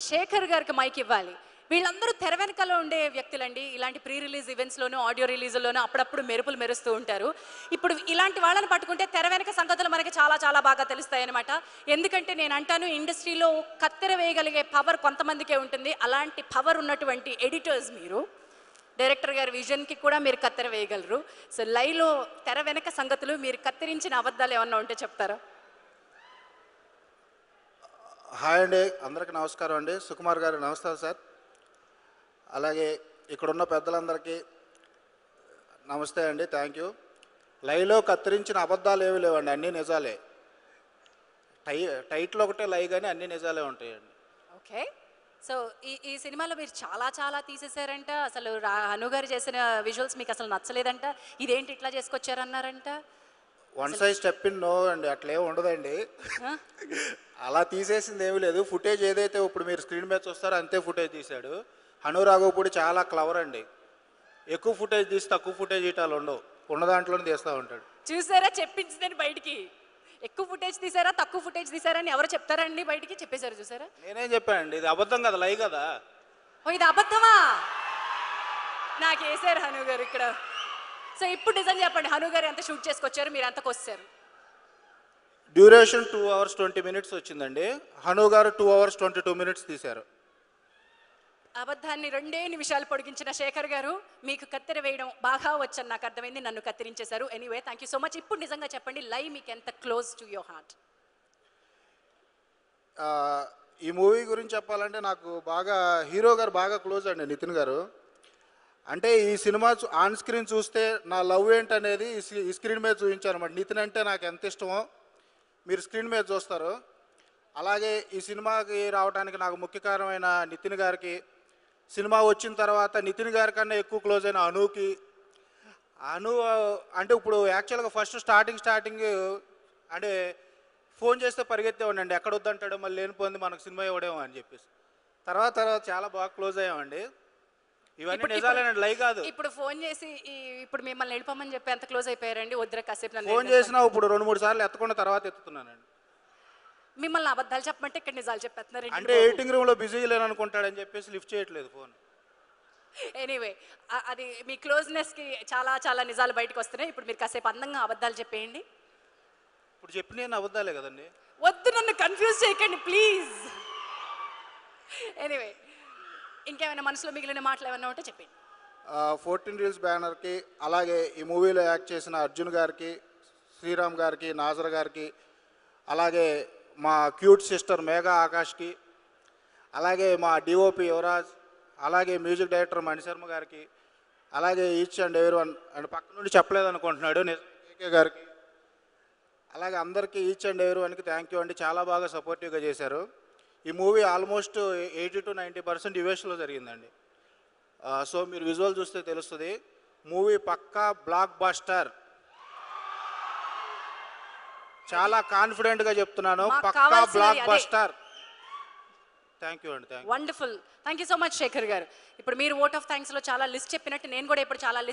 శేఖర్ గారికి మైక్ ఇవ్వాలి. వీళ్ళందరూ తెర వెనకాల ఉండే వ్యక్తులండి. ఇలాంటి ప్రీ రిలీజ్ ఈవెంట్స్లోనూ ఆడియో రిలీజుల్లోనూ అప్పుడప్పుడు మెరుపులు మెరుస్తూ ఉంటారు. ఇప్పుడు ఇలాంటి వాళ్ళని పట్టుకుంటే తెర వెనక సంగతులు మనకి చాలా చాలా బాగా తెలుస్తాయి అనమాట. ఎందుకంటే నేను అంటాను, ఇండస్ట్రీలో కత్తెర వేయగలిగే పవర్ కొంతమందికే ఉంటుంది. అలాంటి పవర్ ఉన్నటువంటి ఎడిటర్స్ మీరు. డైరెక్టర్ గారి విజన్కి కూడా మీరు కత్తెర వేయగలరు. సో లైవ్లో తెర వెనక సంగతులు, మీరు కత్తిరించిన అబద్ధాలు ఏమన్నా ఉంటే చెప్తారా? హాయ్ అండి, అందరికీ నమస్కారం అండి. సుకుమార్ గారు నమస్కారం సార్. అలాగే ఇక్కడున్న పెద్దలందరికీ నమస్తే అండి, థ్యాంక్ యూ. లైవ్లో కత్తిరించిన అబద్ధాలు ఏమీ లేవండి, అన్నీ నిజాలే. టైటిల్ ఒకటే లైవ్ కానీ అన్నీ నిజాలే ఉంటాయండి. ఓకే. సో ఈ సినిమాలో మీరు చాలా చాలా తీసేశారంట. అసలు హను గారు చేసిన విజువల్స్ మీకు అసలు నచ్చలేదంట. ఇదేంటి ఇట్లా చేసుకొచ్చారన్నారంట. One size step in no అండి, అట్లేం ఉండదండి. అలా తీసేసింది ఏమీ లేదు. ఫుటేజ్ ఏదైతే ఇప్పుడు మీరు స్క్రీన్ మీద చూస్తారో అంతే ఫుటేజ్ తీశాడు. హను రాఘవపూడి చాలా క్లవర్ అండి. ఎక్కువ ఫుటేజ్ తీసి తక్కువ ఫుటేజ్ ఇటాలు ఉండవు, ఉన్న దాంట్లోనే తీస్తూ ఉంటాడు. చూసారా, చెప్పించిందని బయటికి. ఎక్కువ ఫుటేజ్ తీసారా తక్కువ ఫుటేజ్ తీసారని ఎవరు చెప్తారండి బయటికి? చెప్పేశారు. చూసారా, నేనేం చెప్పానండి, ఇది అబద్ధం కదా, లైవ్ కదా. ఓ ఇది అబద్ధమా? నాకు వేసారు హను గారు ఇక్కడ. సో ఇప్పుడు నిజం చెప్పండి, హను గారు ఎంత షూట్ చేసుకొచ్చారు, మీరు ఎంతకు వచ్చారు? డ్యూరేషన్ 2 hours 20 minutes వచ్చిందండి. హను గారు 2 hours 22 minutes తీశారు. అబద్ధాన్ని 2 నిమిషాలు పొడిగించిన శేఖర్ గారు, మీకు కత్తెర వేయడం బాగా వచ్చని నాకు అర్థమైంది, నన్ను కత్తిరించేశారు. Anyway, thank you so much. ఇప్పుడు నిజంగా చెప్పండి, లైవ్ మీకు ఎంత క్లోజ్ టు యువర్ హార్ట్? ఈ మూవీ గురించి చెప్పాలంటే నాకు బాగా హీరో గారు బాగా క్లోజ్ అండి, నితిన్ గారు. అంటే ఈ సినిమా ఆన్ స్క్రీన్ చూస్తే నా లవ్ ఏంటనేది ఈ స్క్రీన్ మీద చూపించారు అన్నమాట. నితిన్ అంటే నాకు ఎంత ఇష్టమో మీరు స్క్రీన్ మీద చూస్తారు. అలాగే ఈ సినిమాకి రావడానికి నాకు ముఖ్య కారణమైన నితిన్ గారికి, సినిమా వచ్చిన తర్వాత నితిన్ గారి కన్నా ఎక్కువ క్లోజ్ అయిన అనుకి. అను అంటే ఇప్పుడు యాక్చువల్గా ఫస్ట్ స్టార్టింగ్ అంటే ఫోన్ చేస్తే పరిగెత్తేవాడిని, ఎక్కడ వద్దంటాడో మళ్ళీ లేనిపోయింది మనకు సినిమా ఇవ్వడేమో అని చెప్పేసి. తర్వాత చాలా బాగా క్లోజ్ అయ్యామండి. ఇవన్నీ నిజాలేనండి, లైవ్ కాదు. ఇప్పుడు ఫోన్ చేసి ఇప్పుడు మిమ్మల్ని వెళ్ళిపోమని చెప్పి ఎంత క్లోజ్ అయిపోయారండి? వద్దురా కాసేపు ఫోన్ చేసినా ఇప్పుడు 2-3 సార్లు ఎత్తకుండా తర్వాత ఎత్తుతున్నానండి. మిమ్మల్ని అబద్ధాలు చెప్పమంటే ఇక్కడ నిజాలు చెప్పేస్తున్నారు అంటే ఎడిటింగ్ రూమ్లో బిజీ లేననుకుంటాడని చెప్పేసి లిఫ్ట్ చేయట్లేదు ఫోన్. ఎనీవే, అది మీ క్లోజ్నెస్కి చాలా చాలా నిజాలు బయటకు వస్తున్నాయి. ఇప్పుడు మీరు కాసేపు అందంగా అబద్ధాలు చెప్పేయండి. ఇప్పుడు చెప్పిన నేను అబద్ధాలే కదండి. వద్దు, నన్ను కన్ఫ్యూజ్ చేయకండి ప్లీజ్. ఎనీవే, ఇంకేమైనా మనసులో మిగిలిన మాటలు ఏమైనా ఉంటే చెప్పండి. 14 Reels బ్యానర్కి, అలాగే ఈ మూవీలో యాక్ట్ చేసిన అర్జున్ గారికి, శ్రీరామ్ గారికి, నాజర్ గారికి, అలాగే మా క్యూట్ సిస్టర్ మేఘా ఆకాష్కి, అలాగే మా డిఓపి యువరాజ్, అలాగే మ్యూజిక్ డైరెక్టర్ మణిశర్మ గారికి, అలాగే each and every one and పక్క నుండి చెప్పలేదు అనుకుంటున్నాడు కేకే గారికి, అలాగే అందరికీ ఈచ్ అండ్ ఎవరీ వన్కి థ్యాంక్ యూ అండి. చాలా బాగా సపోర్టివ్గా చేశారు. ఈ మూవీ ఆల్మోస్ట్ 80 to 90% యుఎస్లో జరిగిందండి. సో మీరు విజువల్ చూస్తే తెలుస్తుంది, మూవీ పక్కా బ్లాక్ బస్టర్. చాలా కాన్ఫిడెంట్గా చెప్తున్నాను, పక్కా బ్లాక్ బస్టర్. థ్యాంక్ యూ అండి. Wonderful, thank you so much Shekhar garu. ఇప్పుడు మీరు ఓట్ ఆఫ్ థ్యాంక్స్లో చాలా లిస్ట్ చెప్పినట్టు నేను కూడా ఇప్పుడు చాలా